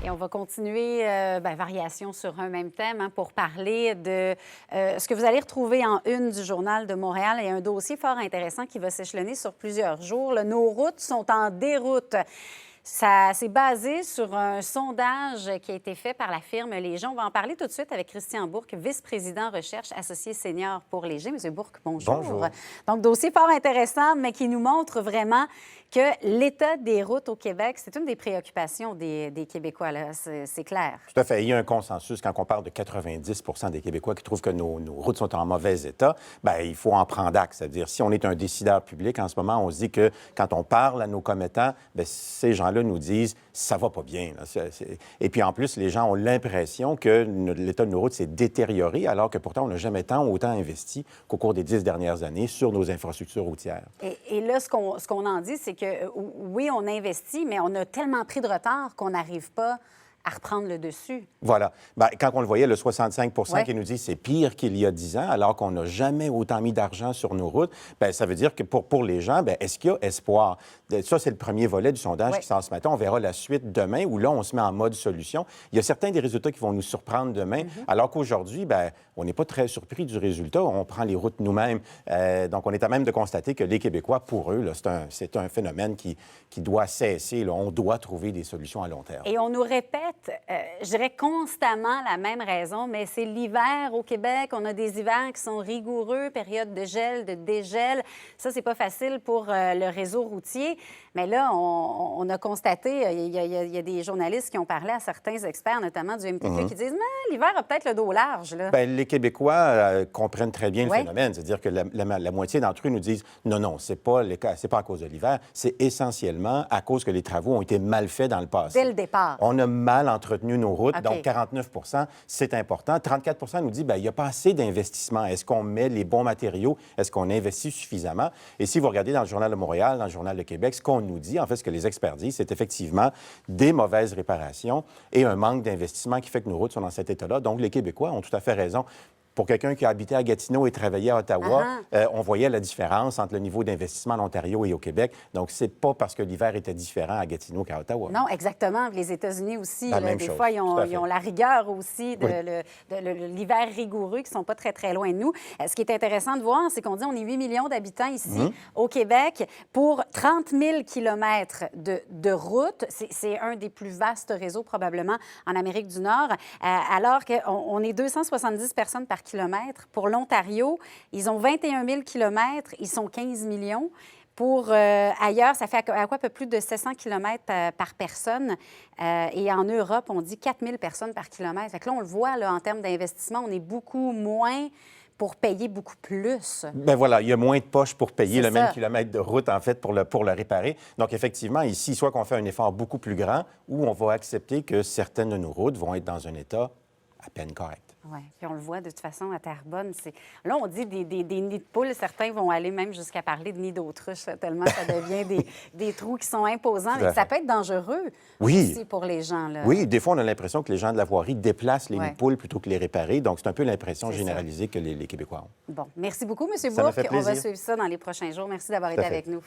Et on va continuer, variation sur un même thème, pour parler de ce que vous allez retrouver en une du Journal de Montréal. Il y a un dossier fort intéressant qui va s'échelonner sur plusieurs jours. Là, nos routes sont en déroute. Ça s'est basé sur un sondage qui a été fait par la firme Léger. On va en parler tout de suite avec Christian Bourque, vice-président recherche associé senior pour Léger. Monsieur Bourque, bonjour. Bonjour. Donc, dossier fort intéressant, mais qui nous montre vraiment que l'état des routes au Québec, c'est une des préoccupations des Québécois, là. C'est clair. Tout à fait. Il y a un consensus quand on parle de 90 des Québécois qui trouvent que nos routes sont en mauvais état. Bien, il faut en prendre acte. C'est-à-dire, si on est un décideur public en ce moment, on se dit que quand on parle à nos commettants, bien, ces gens-là nous disent ça va pas bien. Là. Et puis en plus, les gens ont l'impression que l'état de nos routes s'est détérioré, alors que pourtant, on n'a jamais autant investi qu'au cours des 10 dernières années sur nos infrastructures routières. Et là, ce qu'on en dit, c'est que oui, on investit, mais on a tellement pris de retard qu'on n'arrive pas à reprendre le dessus. Voilà. Bien, quand on le voyait, le 65 Ouais. qui nous dit c'est pire qu'il y a 10 ans, alors qu'on n'a jamais autant mis d'argent sur nos routes, bien, ça veut dire que pour les gens, bien, est-ce qu'il y a espoir? Ça, c'est le premier volet du sondage qui sort ce matin. On verra la suite demain, où là, on se met en mode solution. Il y a certains des résultats qui vont nous surprendre demain, alors qu'aujourd'hui, bien, on n'est pas très surpris du résultat. On prend les routes nous-mêmes. Donc, on est à même de constater que les Québécois, pour eux, là, c'est un phénomène qui doit cesser. Là. On doit trouver des solutions à long terme. Et on nous répète, je dirais constamment la même raison, mais c'est l'hiver au Québec. On a des hivers qui sont rigoureux, période de gel, de dégel. Ça, c'est pas facile pour le réseau routier. Mais là, on a constaté, il y a des journalistes qui ont parlé à certains experts, notamment du MTQ, qui disent « l'hiver a peut-être le dos large. » là. Bien, les Québécois comprennent très bien le Ouais. phénomène. C'est-à-dire que la moitié d'entre eux nous disent non, c'est pas à cause de l'hiver, c'est essentiellement à cause que les travaux ont été mal faits dans le passé. Dès le départ. On a mal entretenu nos routes, OK. donc 49 c'est important. 34 nous dit bien, il n'y a pas assez d'investissement. Est-ce qu'on met les bons matériaux? Est-ce qu'on investit suffisamment? Et si vous regardez dans le Journal de Montréal, dans le Journal de Québec, ce qu'on nous dit, en fait, ce que les experts disent, c'est effectivement des mauvaises réparations et un manque d'investissement qui fait que nos routes sont dans cet état-là. Donc, les Québécois ont tout à fait raison. Pour quelqu'un qui a habité à Gatineau et travaillé à Ottawa, on voyait la différence entre le niveau d'investissement en Ontario et au Québec. Donc, c'est pas parce que l'hiver était différent à Gatineau qu'à Ottawa. Non, exactement. Les États-Unis aussi, La là, même des chose, fois, ils tout à ont fait. la rigueur aussi de, Oui. l'hiver rigoureux qui ne sont pas très, très loin de nous. Ce qui est intéressant de voir, c'est qu'on dit qu'on est 8 millions d'habitants ici au Québec pour 30 000 kilomètres de route. C'est un des plus vastes réseaux probablement en Amérique du Nord, alors qu'on est 270 personnes par kilomètre. Pour l'Ontario, ils ont 21 000 kilomètres, ils sont 15 millions. Pour ailleurs, ça fait à quoi peu plus de 700 km par personne. Et en Europe, on dit 4 000 personnes par kilomètre. Fait que là, on le voit, là, en termes d'investissement, on est beaucoup moins pour payer beaucoup plus. Bien voilà, il y a moins de poches pour payer C'est le même ça. kilomètre de route, en fait, pour le réparer. Donc, effectivement, ici, soit qu'on fait un effort beaucoup plus grand ou on va accepter que certaines de nos routes vont être dans un état à peine correct. Oui, puis on le voit de toute façon à Terrebonne. Là, on dit des nids de poules. Certains vont aller même jusqu'à parler de nids d'autruche, tellement ça devient des trous qui sont imposants. Tout à Et ça fait. peut être dangereux Oui. aussi pour les gens. Là. Oui, des fois, on a l'impression que les gens de la voirie déplacent les nids Ouais. de poules plutôt que les réparer. Donc, c'est un peu l'impression C'est ça. généralisée que les Québécois ont. Bon, merci beaucoup, M. Ça m'a Bourque. fait On va plaisir. suivre ça dans les prochains jours. Merci d'avoir Tout été à fait. avec nous.